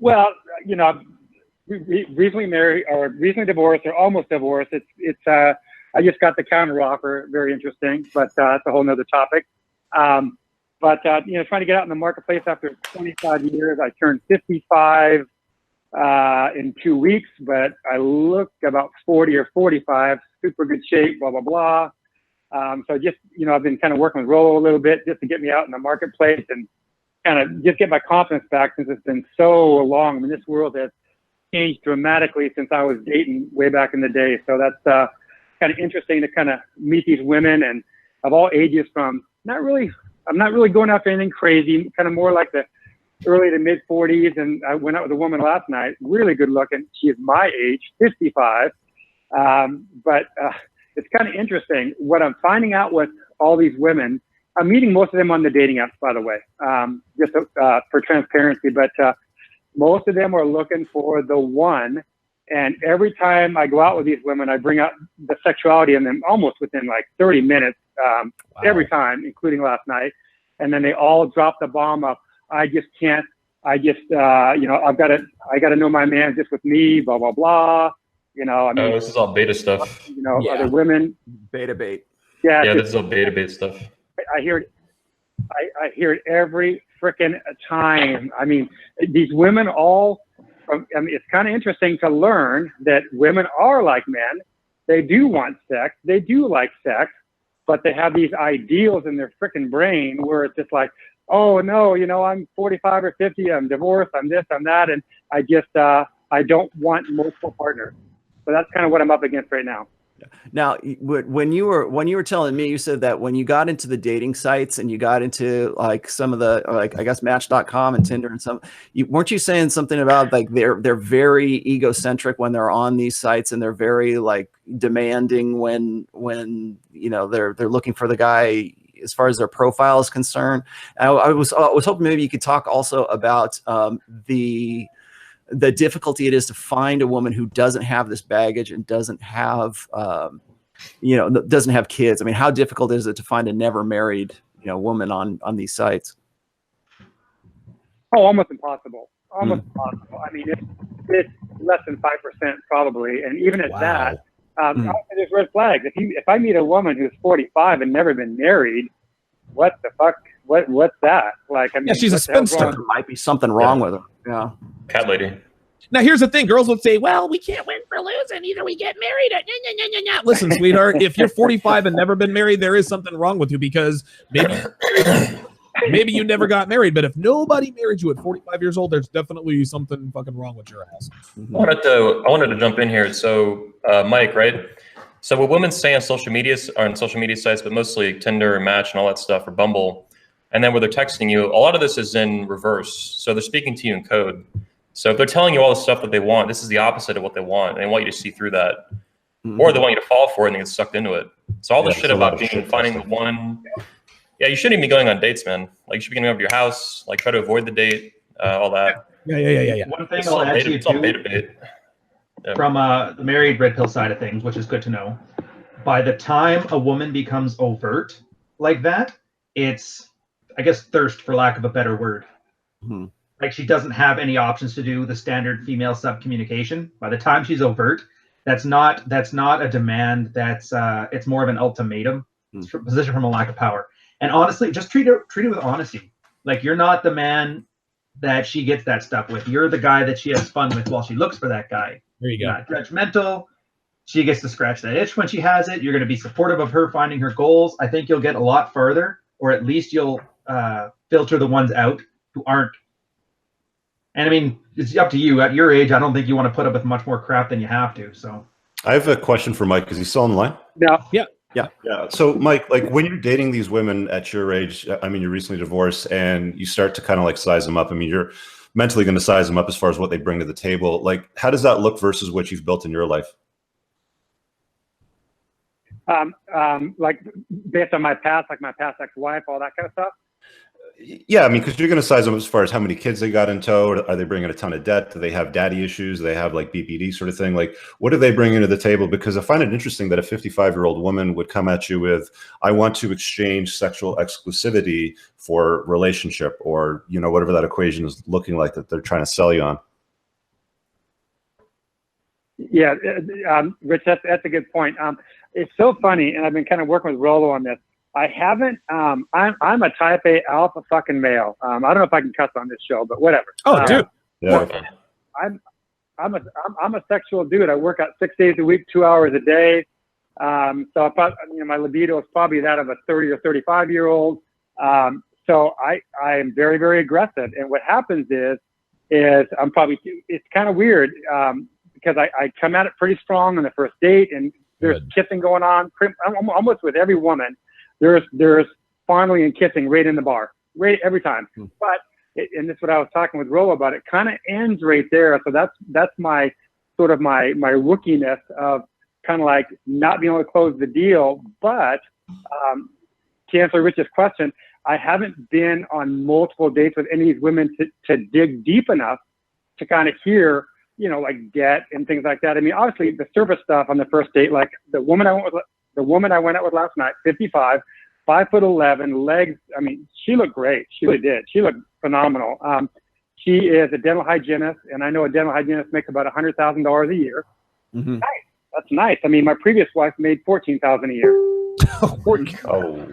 Well, you know, recently married or recently divorced or almost divorced. I just got the counter offer. Very interesting, but that's a whole nother topic. You know, trying to get out in the marketplace after 25 years. I turned 55 in 2 weeks, but I look about 40 or 45, super good shape, blah, blah, blah. So just, you know, I've been kind of working with Rollo a little bit just to get me out in the marketplace and kind of just get my confidence back since it's been so long. I mean, this world has changed dramatically since I was dating way back in the day. So that's kind of interesting to kind of meet these women and of all ages from I'm not really going after anything crazy, kind of more like the early to mid 40s. And I went out with a woman last night, really good looking. She is my age, 55. It's kind of interesting. What I'm finding out with all these women, I'm meeting most of them on the dating apps, by the way, just for transparency. But most of them are looking for the one. And every time I go out with these women, I bring out the sexuality in them almost within like 30 minutes, wow. Every time, including last night. And then they all drop the bomb of, I just can't, you know, I got to know my man just with me, blah, blah, blah. You know, I mean, this is all beta stuff. You know, other women. Beta bait. Yeah, this is all beta bait stuff. I hear it every freaking time. I mean, these women it's kind of interesting to learn that women are like men. They do want sex. They do like sex, but they have these ideals in their freaking brain where it's just like, oh no, you know, I'm 45 or 50. I'm divorced. I'm this, I'm that. And I just, I don't want multiple partners. So that's kind of what I'm up against right now. Now, when you were telling me, you said that when you got into the dating sites and you got into like some of the, like, I guess Match.com and Tinder and some, weren't you saying something about like they're very egocentric when they're on these sites and they're very like demanding when you know they're looking for the guy as far as their profile is concerned. I was hoping maybe you could talk also about the difficulty it is to find a woman who doesn't have this baggage and doesn't have, you know, doesn't have kids. I mean, how difficult is it to find a never married, you know, woman on these sites? Oh, almost impossible. Almost impossible. I mean, it's less than 5% probably. And even at that, there's red flags. If I meet a woman who's 45 and never been married, what the fuck? What's that? Like, I mean, yeah, she's a spinster. There might be something wrong with her. Yeah. Cat lady. Now, here's the thing. Girls would say, well, we can't win for losing. Either we get married or Listen, sweetheart, if you're 45 and never been married, there is something wrong with you because maybe you never got married. But if nobody married you at 45 years old, there's definitely something fucking wrong with your ass. I wanted to jump in here. So, Mike, right? So what women say on social media sites, but mostly Tinder and Match and all that stuff, or Bumble, and then where they're texting you, a lot of this is in reverse. So they're speaking to you in code. So if they're telling you all the stuff that they want, this is the opposite of what they want. They want you to see through that. Or they want you to fall for it and get sucked into it. So all the shit about finding the one. Yeah, you shouldn't even be going on dates, man. Like, you should be going over to your house, like try to avoid the date, all that. Yeah. One thing I'll actually do from the married red pill side of things, which is good to know, by the time a woman becomes overt like that, it's, I guess, thirst for lack of a better word. Like, she doesn't have any options to do the standard female sub communication. By the time she's overt, that's not a demand. It's more of an ultimatum. It's a position from a lack of power. And honestly, just treat it with honesty. Like, you're not the man that she gets that stuff with. You're the guy that she has fun with while she looks for that guy. There you go. Not judgmental. She gets to scratch that itch when she has it. You're going to be supportive of her finding her goals. I think you'll get a lot farther, or at least you'll filter the ones out who aren't. And I mean, it's up to you. At your age, I don't think you want to put up with much more crap than you have to. So I have a question for Mike. Is he still on the line? Yeah. So Mike, like, when you're dating these women at your age, I mean, you're recently divorced and you start to kind of like size them up. I mean, you're mentally going to size them up as far as what they bring to the table. Like, how does that look versus what you've built in your life? Like, based on my past, like my past ex-wife, all that kind of stuff. Yeah, I mean, because you're going to size them as far as how many kids they got in tow. Are they bringing a ton of debt? Do they have daddy issues? Do they have like BPD sort of thing? Like, what do they bring into the table? Because I find it interesting that a 55-year-old woman would come at you with, I want to exchange sexual exclusivity for relationship, or, you know, whatever that equation is looking like that they're trying to sell you on. Yeah, Rich, that's a good point. It's so funny, and I've been kind of working with Rolo on this. I haven't. I'm a type A alpha fucking male. I don't know if I can cuss on this show, but whatever. Oh, dude. Yeah. I'm a sexual dude. I work out 6 days a week, 2 hours a day. So my libido is probably that of a 30 or 35-year-old. So I am very, very aggressive. And what happens is I'm probably, it's kind of weird because I come at it pretty strong on the first date, and there's kissing going on. Almost with every woman, there's fondling and kissing right in the bar, right every time. But and this is what I was talking with Rolo about. It kind of ends right there. So that's my sort of my rookiness of kind of like not being able to close the deal. But to answer Rich's question, I haven't been on multiple dates with any of these women to dig deep enough to kind of hear, like debt and things like that. I mean, obviously the surface stuff on the first date, like the woman I went out with last night, 55, 5'11", legs. I mean, she looked great. She really did. She looked phenomenal. She is a dental hygienist, and I know a dental hygienist makes about $100,000 a year. Mm-hmm. Nice. That's nice. I mean, my previous wife made $14,000 a year. Oh,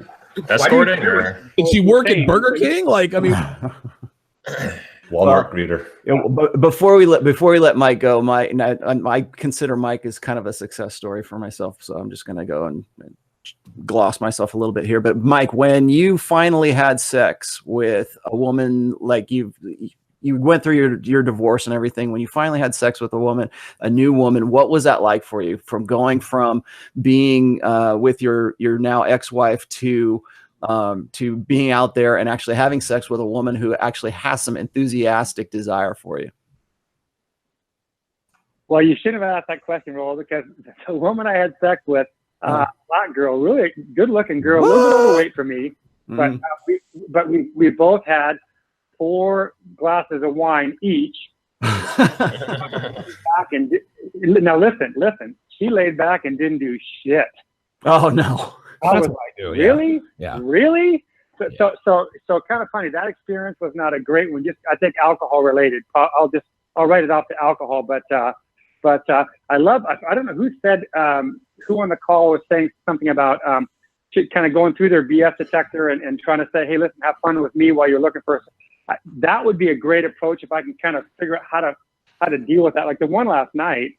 That's escorting, or Did she work at Burger King? Like, I mean, Walmart greeter. Before we let Mike go, I consider Mike as kind of a success story for myself. So I'm just going to go and gloss myself a little bit here. But Mike, when you finally had sex with a woman, like you went through your divorce and everything, when you finally had sex with a new woman, what was that like for you, from going from being with your now ex-wife to being out there and actually having sex with a woman who actually has some enthusiastic desire for you? Well, you shouldn't have asked that question, Roll, because the woman I had sex with, hot girl, really good looking girl, a little bit overweight for me, but we both had 4 glasses of wine each. Now listen, she laid back and didn't do shit. Oh no. I was like, really? Yeah. Really? So kind of funny. That experience was not a great one. Just, I think, alcohol related. I'll write it off to alcohol, but I don't know who said, who on the call was saying something about kind of going through their BS detector and trying to say, hey, listen, have fun with me while you're looking for. That would be a great approach if I can kind of figure out how to deal with that. Like the one last night,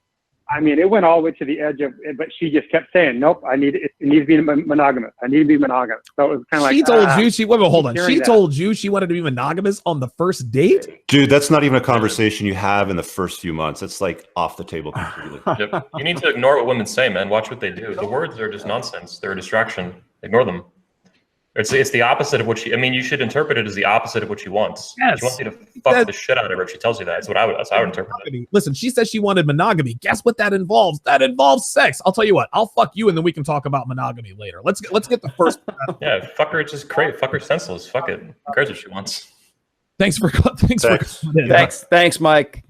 I mean, it went all the way to the edge of it, but she just kept saying, nope, it needs to be monogamous. I need to be monogamous. So it was kind of like, she told you she told you she wanted to be monogamous on the first date? Dude, that's not even a conversation you have in the first few months. It's like off the table completely. Yep. You need to ignore what women say, man. Watch what they do. The words are just nonsense. They're a distraction. Ignore them. It's the opposite of what she. I mean, you should interpret it as the opposite of what she wants. Yes. She wants you to fuck the shit out of her if she tells you that. That's how I would interpret it. Listen, she said she wanted monogamy. Guess what that involves? That involves sex. I'll tell you what. I'll fuck you, and then we can talk about monogamy later. Let's get the first. Yeah, fuck her. Just crazy. Fuck her senseless. Fuck it. Who cares what she wants? Thanks. Thanks, Mike.